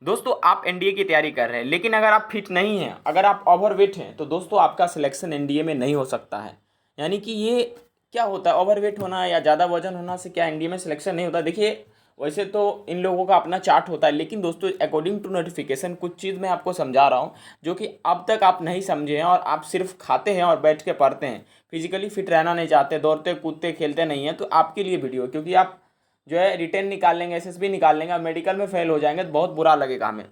दोस्तों आप एनडीए की तैयारी कर रहे हैं, लेकिन अगर आप फिट नहीं हैं, अगर आप ओवरवेट हैं, तो दोस्तों आपका सिलेक्शन एनडीए में नहीं हो सकता है। यानी कि ये क्या होता है, ओवरवेट होना या ज़्यादा वजन होना से क्या एनडीए में सिलेक्शन नहीं होता? देखिए, वैसे तो इन लोगों का अपना चार्ट होता है, लेकिन दोस्तों अकॉर्डिंग टू नोटिफिकेशन कुछ चीज़ मैं आपको समझा रहा हूँ जो कि अब तक आप नहीं समझे हैं, और आप सिर्फ खाते हैं और बैठ के पढ़ते हैं, फिजिकली फिट रहना नहीं चाहते, दौड़ते कूदते खेलते नहीं हैं, तो आपके लिए वीडियो है। क्योंकि आप जो है रिटेन निकाल लेंगे, एसएसबी निकाल लेंगे और मेडिकल में फेल हो जाएंगे तो बहुत बुरा लगेगा हमें।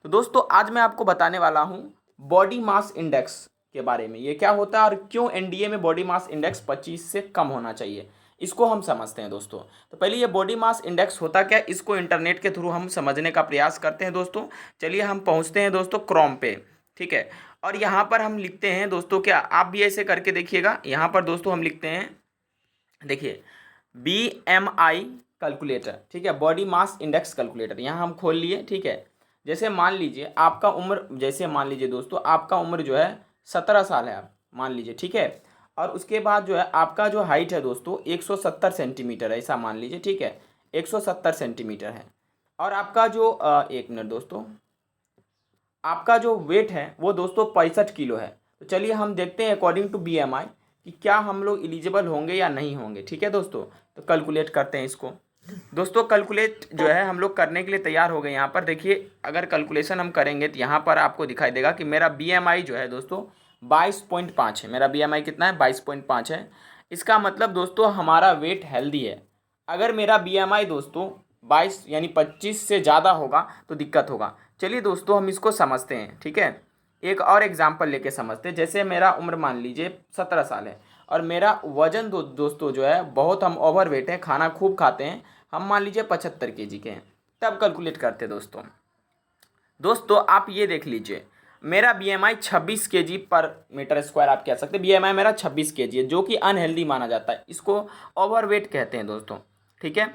तो दोस्तों आज मैं आपको बताने वाला हूँ बॉडी मास इंडेक्स के बारे में। ये क्या होता है और क्यों एनडीए में बॉडी मास इंडेक्स 25 से कम होना चाहिए, इसको हम समझते हैं दोस्तों। तो पहले ये बॉडी मास इंडेक्स होता क्या, इसको इंटरनेट के थ्रू हम समझने का प्रयास करते हैं दोस्तों। चलिए हम पहुँचते हैं दोस्तों क्रोम पे, ठीक है। और यहाँ पर हम लिखते हैं दोस्तों, क्या आप भी ऐसे करके देखिएगा। यहाँ पर दोस्तों हम लिखते हैं, देखिए, BMI कैलकुलेटर, ठीक है, बॉडी मास इंडेक्स कैलकुलेटर, यहाँ हम खोल लिए, ठीक है। जैसे मान लीजिए आपका उम्र, जैसे मान लीजिए दोस्तों आपका उम्र जो है 17 साल है, आप मान लीजिए, ठीक है। और उसके बाद जो है आपका जो हाइट है दोस्तों 170 सेंटीमीटर है, ऐसा मान लीजिए, ठीक है, 170 सेंटीमीटर है। और आपका जो एक मिनट दोस्तों, आपका जो वेट है वो दोस्तों 65 किलो है। तो चलिए हम देखते हैं अकॉर्डिंग टू BMI कि क्या हम लोग एलिजिबल होंगे या नहीं होंगे, ठीक है दोस्तों। तो कैलकुलेट करते हैं इसको। दोस्तों कैलकुलेट जो है हम लोग करने के लिए तैयार हो गए। यहाँ पर देखिए, अगर कैलकुलेशन हम करेंगे तो यहाँ पर आपको दिखाई देगा कि मेरा BMI जो है दोस्तों 22.5 है। मेरा BMI कितना है, 22.5 है। इसका मतलब दोस्तों हमारा वेट हेल्दी है। अगर मेरा BMI दोस्तों 22 यानी 25 से ज़्यादा होगा तो दिक्कत होगा। चलिए दोस्तों हम इसको समझते हैं, ठीक है। एक और एग्जांपल लेके समझते हैं। जैसे मेरा उम्र मान लीजिए 17 साल है और मेरा वजन दोस्तों जो है बहुत, हम ओवरवेट हैं, खाना खूब खाते हैं, हम मान लीजिए 75 केजी के हैं। तब कैलकुलेट करते हैं दोस्तों। दोस्तों आप ये देख लीजिए, मेरा BMI 26 केजी पर मीटर स्क्वायर आप कह सकते हैं। BMI मेरा 26 केजी है, जो कि अनहेल्दी माना जाता है, इसको ओवरवेट कहते हैं दोस्तों, ठीक है।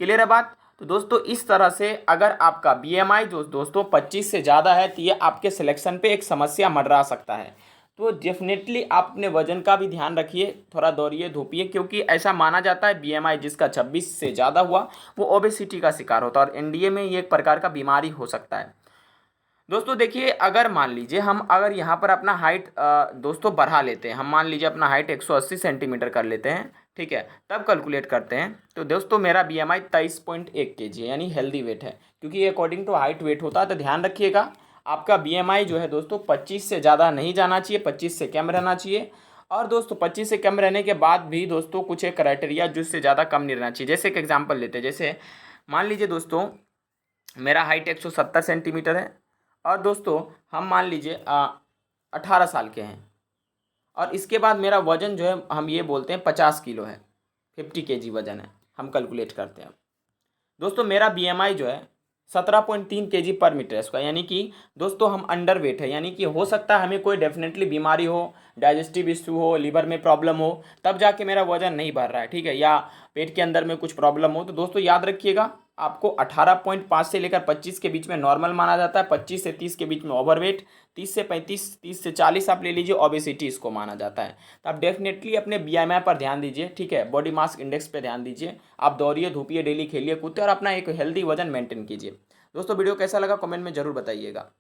क्लियर है बात? तो दोस्तों इस तरह से अगर आपका BMI दोस्तों 25 से ज़्यादा है तो ये आपके सिलेक्शन पे एक समस्या मंडरा सकता है। तो डेफिनेटली आप अपने वजन का भी ध्यान रखिए, थोड़ा दौड़िए धूपिए, क्योंकि ऐसा माना जाता है BMI जिसका 26 से ज़्यादा हुआ वो ओबेसिटी का शिकार होता है, और एनडीए में ये एक प्रकार का बीमारी हो सकता है। दोस्तों देखिए, अगर मान लीजिए हम अगर यहाँ पर अपना हाइट दोस्तों बढ़ा लेते हैं, हम मान लीजिए अपना हाइट 180 सेंटीमीटर कर लेते हैं, ठीक है, तब कैलकुलेट करते हैं। तो दोस्तों मेरा BMI 23.1 केजी है, यानी हेल्दी वेट है, क्योंकि ये अकॉर्डिंग टू हाइट वेट होता है। तो ध्यान रखिएगा, आपका BMI जो है दोस्तों 25 से ज़्यादा नहीं जाना चाहिए, 25 से कम रहना चाहिए। और दोस्तों 25 से कम रहने के बाद भी दोस्तों कुछ एक क्राइटेरिया जिससे ज़्यादा कम नहीं रहना चाहिए। जैसे एक एग्जाम्पल लेते हैं, जैसे मान लीजिए दोस्तों मेरा हाइट 170 सेंटीमीटर है, और दोस्तों हम मान लीजिए 18 साल के हैं, और इसके बाद मेरा वजन जो है हम ये बोलते हैं 50 किलो है, 50 केजी वजन है। हम कैलकुलेट करते हैं दोस्तों, मेरा BMI जो है 17.3 केजी पर मीटर स्क्वायर, यानी कि दोस्तों हम अंडर वेट है। यानी कि हो सकता है हमें कोई डेफिनेटली बीमारी हो, डाइजेस्टिव इशू हो, लीवर में प्रॉब्लम हो, तब जाके मेरा वजन नहीं बढ़ रहा है, ठीक है, या पेट के अंदर में कुछ प्रॉब्लम हो। तो दोस्तों याद रखिएगा, आपको 18.5 से लेकर 25 के बीच में नॉर्मल माना जाता है, 25 से 30 के बीच में ओवरवेट, 30 से 35, 30 से 40 आप ले लीजिए ओबेसिटी, इसको माना जाता है। तो आप डेफिनेटली अपने BMI पर ध्यान दीजिए, ठीक है, बॉडी मास इंडेक्स पे ध्यान दीजिए। आप दौड़िए धूपिए, डेली खेलिए कूदते, और अपना एक हेल्दी वजन मेंटेन कीजिए। दोस्तों वीडियो कैसा लगा कमेंट में ज़रूर बताइएगा।